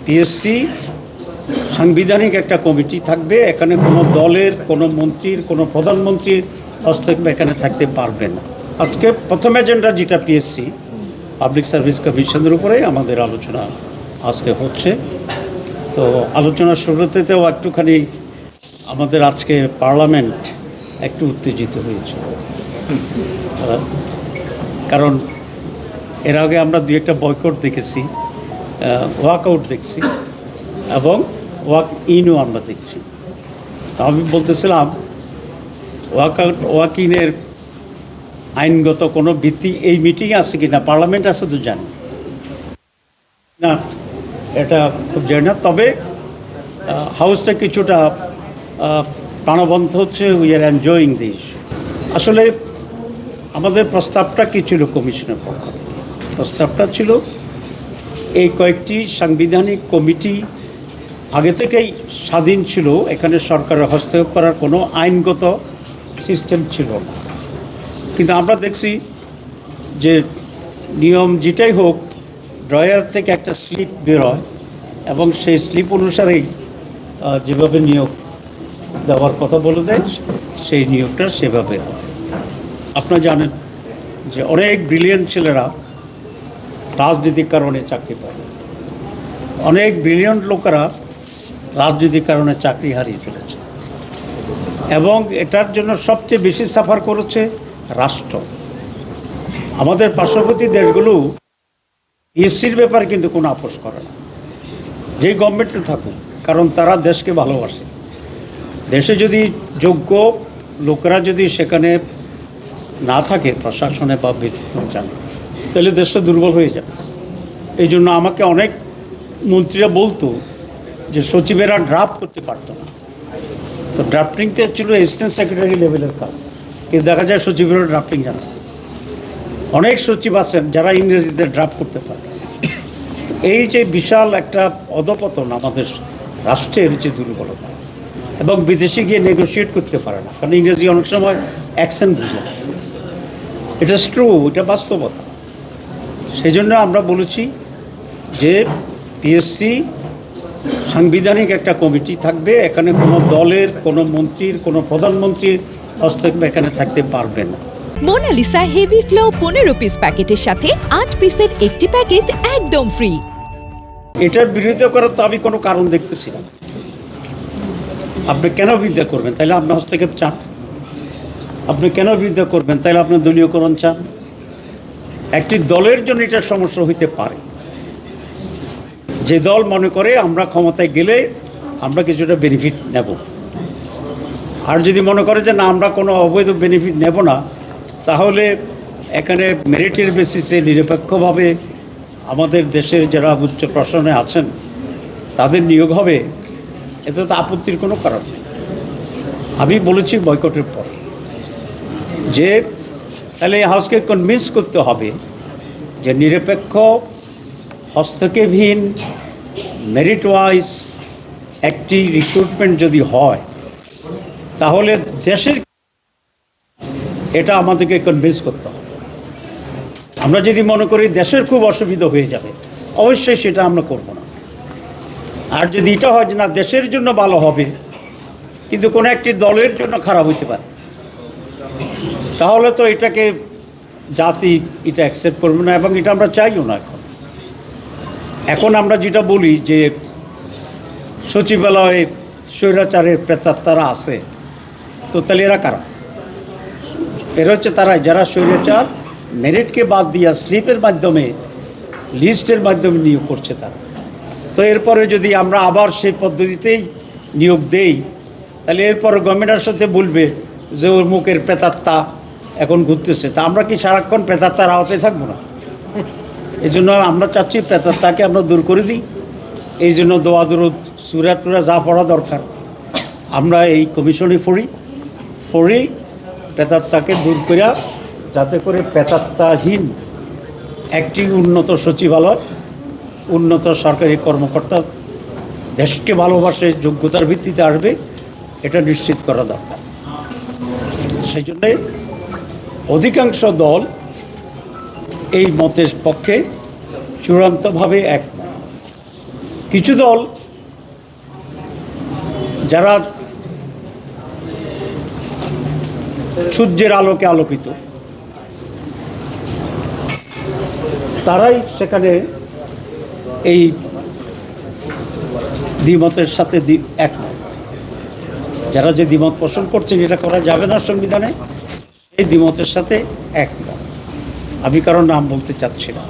PSC সাংবিধানিক একটা committee থাকবে। এখানে কোনো দলের, কোনো মন্ত্রীর, কোনো প্রধানমন্ত্রীর হস্তক্ষেপ এখানে থাকতে পারবে না। আজকে প্রথম এজেন্ডা যেটা পিএসসি পাবলিক সার্ভিস কমিশনের উপরে আমাদের আলোচনা আজকে হচ্ছে। তো আলোচনার শুরুতেও একটুখানি আমাদের আজকে পার্লামেন্ট একটু উত্তেজিত হয়েছে, কারণ এর আগে আমরা দু একটা বয়কট দেখেছি, ওয়াকআউট দেখছি এবং ওয়াক ইনও আমরা দেখছি। তো আমি বলতেছিলাম ওয়াক ইনের আইনগত কোনো ভিত্তি এই মিটিংয়ে আছে কি না, পার্লামেন্ট আছে তো জানি না, এটা খুব জানি না। তবে হাউসটা কিছুটা প্রাণবন্ত হচ্ছে, উই আর এনজয়িং দিস। আসলে আমাদের প্রস্তাবটা কী ছিল কমিশনের পক্ষ থেকে? প্রস্তাবটা ছিল এই কয়েকটি সাংবিধানিক কমিটি আগে থেকেই স্বাধীন ছিল, এখানে সরকারের হস্তক্ষেপ করার কোনো আইনগত সিস্টেম ছিল না। কিন্তু আমরা দেখছি যে নিয়ম যেটাই হোক, ড্রয়ার থেকে একটা স্লিপ বেরোয় এবং সেই স্লিপ অনুসারেই যেভাবে নিয়োগ দেওয়ার কথা বলে দেয় সেই নিয়োগটা সেভাবে হয়। আপনারা জানেন যে অনেক ব্রিলিয়েন্ট ছেলেরা রাজনীতির কারণে চাকরি পায়, অনেক ব্রিলিয়েন্ট লোকেরা রাজনীতির কারণে চাকরি হারিয়ে ফেলেছে এবং এটার জন্য সবচেয়ে বেশি সাফার করেছে রাষ্ট্র। আমাদের পার্শ্ববর্তী দেশগুলো পিএসসির ব্যাপারে কিন্তু কোনো আপোষ করে না, যেই গভর্নমেন্টে থাকুক, কারণ তারা দেশকে ভালোবাসে। দেশে যদি যোগ্য লোকেরা যদি সেখানে না থাকে প্রশাসনে বা জানে, তাহলে দেশটা দুর্বল হয়ে যাবে। এই জন্য আমাকে অনেক মন্ত্রীরা বলতো যে সচিবেরা ড্রাফট করতে পারতো না। তো ড্রাফটিংতে ছিল অ্যাসিস্ট্যান্ট সেক্রেটারি লেভেলের কাজ, কিন্তু দেখা যায় সচিবেরা ড্রাফটিং জানে। অনেক সচিব আছেন যারা ইংরেজিতে ড্রাফট করতে পারে। এই যে বিশাল একটা অধপতন আমাদের রাষ্ট্রের যে দুর্বলতা, এবং বিদেশে গিয়ে নেগোশিয়েট করতে পারে না, কারণ ইংরেজি অনেক সময় অ্যাকসেন্ট বুঝে না। এটা ট্রু, এটা বাস্তবতা। সেই জন্য আমরা বলেছি যে পিএসসি সাংবিধানিক একটা কমিটি থাকবে, এখানে কোনো দলের, কোনো মন্ত্রীর, কোনো প্রধানমন্ত্রীর হস্তক্ষেপ এখানে থাকতে পারবে না। মোনালিসা হেভি ফ্লো 15 পিস প্যাকেটের সাথে 8 পিসের একটি প্যাকেট একদম ফ্রি। এটার বিরোধিতা করার তো আমি কোনো কারণ দেখতেছি না। আপনি কেন বিরোধিতা করবেন? তাহলে আপনার হস্তক্ষেপ চান। আপনি কেন বিরোধিতা করবেন? তাহলে আপনার দলীয়করণ চান। একটি দলের জন্য এটা সমস্যা হইতে পারে, যে দল মনে করে আমরা ক্ষমতায় গেলে আমরা কিছুটা বেনিফিট নেব, আর যদি মনে করে যে না আমরা কোনো অবৈধ বেনিফিট নেব না, তাহলে এখানে মেরিটের বেসিসে নিরপেক্ষভাবে আমাদের দেশের যারা উচ্চ প্রশাসনে আছেন তাদের নিয়োগ হবে, এতে তো আপত্তির কোনো কারণ নেই। আমি বলেছি বয়কটের পরে যে তাহলে এই হাউসকে কনভিন্স করতে হবে যে নিরপেক্ষ, হস্তক্ষেপহীন, মেরিট ওয়াইজ একটি রিক্রুটমেন্ট যদি হয়, তাহলে দেশের এটা আমাদেরকে কনভিন্স করতে হবে। আমরা যদি মনে করি দেশের খুব অসুবিধা হয়ে যাবে, অবশ্যই সেটা আমরা করব না। আর যদি এটা হয় যে না দেশের জন্য ভালো হবে কিন্তু কোনো একটি দলের জন্য খারাপ হতে পারে, তাহলে তো এটাকে জাতি এটা অ্যাকসেপ্ট করবে না, এবং এটা আমরা চাইও না। এখন আমরা যেটা বলি যে সচিবালয়ে স্বৈরাচারের প্রেতাত্মারা আছে, তো তাহলে এরা কারা? এরা হচ্ছে তারা যারা স্বৈরাচার মেরিটকে বাদ দিয়া স্লিপের মাধ্যমে, লিস্টের মাধ্যমে নিয়োগ করছে তারা। তো এরপরে যদি আমরা আবার সেই পদ্ধতিতেই নিয়োগ দেই, তাহলে এরপরে গভর্নমেন্টের সাথে বলবে যে ওর মুখের প্রেতাত্মা এখন ঘুরতেছে। তা আমরা কি সারাক্ষণ প্রেতাত্মার আওতায় থাকবো না? এই জন্য আমরা চাচ্ছি প্রেতাত্মাকে আমরা দূর করে দিই। এই জন্য দোয়া দরুদ সূরা টুরা যা পড়া দরকার আমরা এই কমিশনে পড়ি প্রেতাত্মাকে দূর করিয়া, যাতে করে প্রেতাত্মাহীন একটি উন্নত সচিবালয়, উন্নত সরকারি কর্মকর্তা দেশকে ভালোবাসে, যোগ্যতার ভিত্তিতে আসবে, এটা নিশ্চিত করা দরকার। সেই জন্যে অধিকাংশ দল এই মতের পক্ষে চূড়ান্তভাবে একমত। কিছু দল যারা সূর্যের আলোকে আলোকিত, তারাই সেখানে এই দ্বিমতের সাথে একমত। যারা যে দ্বিমত পোষণ করছেন এটা করা যাবে না সংবিধানে, সেই দ্বিমতের সাথে একমত। আমি কারণ নাম বলতে চাচ্ছি না।